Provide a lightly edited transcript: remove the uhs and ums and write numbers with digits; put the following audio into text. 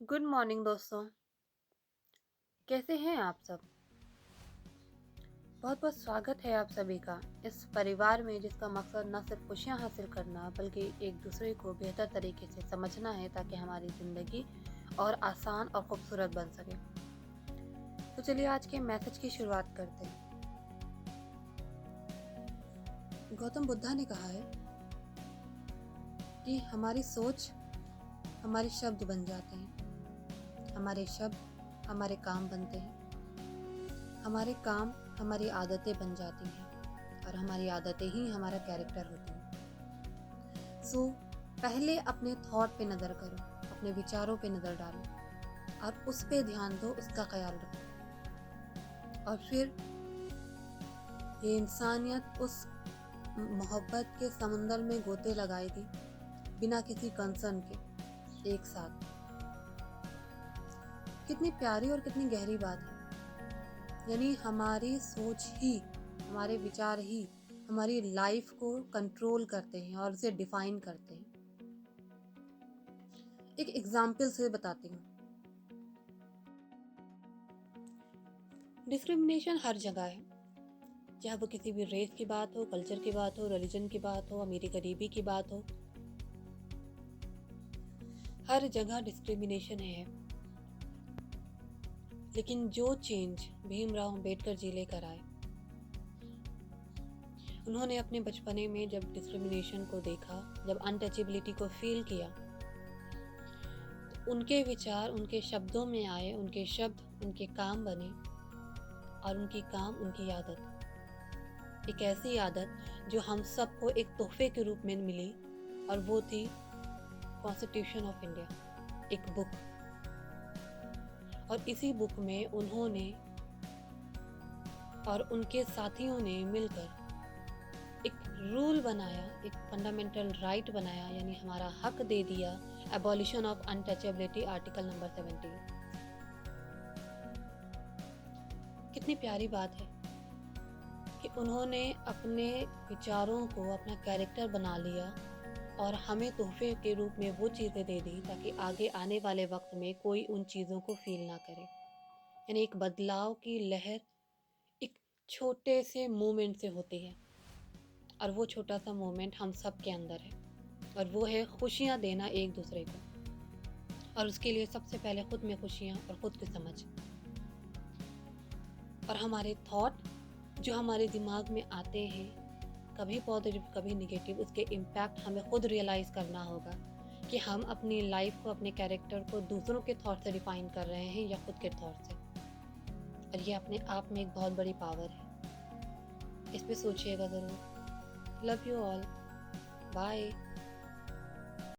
Good morning दोस्तों। कैसे हैं आप सब? बहुत बहुत स्वागत है आप सभी का इस परिवार में जिसका मकसद न सिर्फ खुशियां हासिल करना बल्कि एक दूसरे को बेहतर तरीके से समझना है ताकि हमारी ज़िंदगी और आसान और खूबसूरत बन सके। तो चलिए आज के मैसेज की शुरुआत करते हैं। गौतम बुद्धा ने कहा है कि हमारी सोच हमारे शब्द बन जाते हैं, हमारे शब्द हमारे काम बनते हैं, हमारे काम हमारी आदतें बन जाती हैं और हमारी आदतें ही हमारा कैरेक्टर होती हैं। सो पहले अपने थॉट पे नज़र करो, अपने विचारों पे नज़र डालो और उस पे ध्यान दो, उसका ख्याल रखो। और फिर ये इंसानियत उस मोहब्बत के समुंदर में गोते लगाएगी बिना किसी कंसर्न के एक साथ। कितनी प्यारी और कितनी गहरी बात है। यानी हमारी सोच ही, हमारे विचार ही हमारी लाइफ को कंट्रोल करते हैं और उसे डिफाइन करते हैं। एक एग्जाम्पल से बताती हूँ। डिस्क्रिमिनेशन हर जगह है, चाहे वो किसी भी रेस की बात हो, कल्चर की बात हो, रिलीजन की बात हो, अमीरी गरीबी की बात हो, हर जगह डिस्क्रिमिनेशन है। लेकिन जो चेंज भीमराव अंबेडकर जी लेकर आए, उन्होंने अपने बचपने में जब डिस्क्रिमिनेशन को देखा, जब अनटचेबिलिटी को फील किया, तो उनके विचार उनके शब्दों में आए, उनके शब्द उनके काम बने और उनकी काम उनकी आदत, एक ऐसी आदत जो हम सबको एक तोहफे के रूप में मिली और वो थी कॉन्स्टिट्यूशन ऑफ इंडिया, एक बुक। और इसी बुक में उन्होंने और उनके साथियों ने मिलकर एक रूल बनाया, एक फंडामेंटल राइट बनाया, यानी हमारा हक दे दिया, abolition of untouchability, article number 17। कितनी प्यारी बात है कि उन्होंने अपने विचारों को अपना कैरेक्टर बना लिया और हमें तोहफे के रूप में वो चीज़ें दे दी ताकि आगे आने वाले वक्त में कोई उन चीज़ों को फील ना करे। यानी एक बदलाव की लहर एक छोटे से मूवमेंट से होती है और वो छोटा सा मूवमेंट हम सब के अंदर है और वो है खुशियाँ देना एक दूसरे को। और उसके लिए सबसे पहले खुद में खुशियाँ और खुद की समझ और हमारे थॉट जो हमारे दिमाग में आते हैं, कभी पॉजिटिव कभी निगेटिव, उसके इम्पैक्ट हमें खुद रियलाइज़ करना होगा कि हम अपनी लाइफ को, अपने कैरेक्टर को दूसरों के थॉट से डिफाइन कर रहे हैं या खुद के थॉट से। और ये अपने आप में एक बहुत बड़ी पावर है। इस पे सोचिएगा ज़रूर। Love you all. बाय।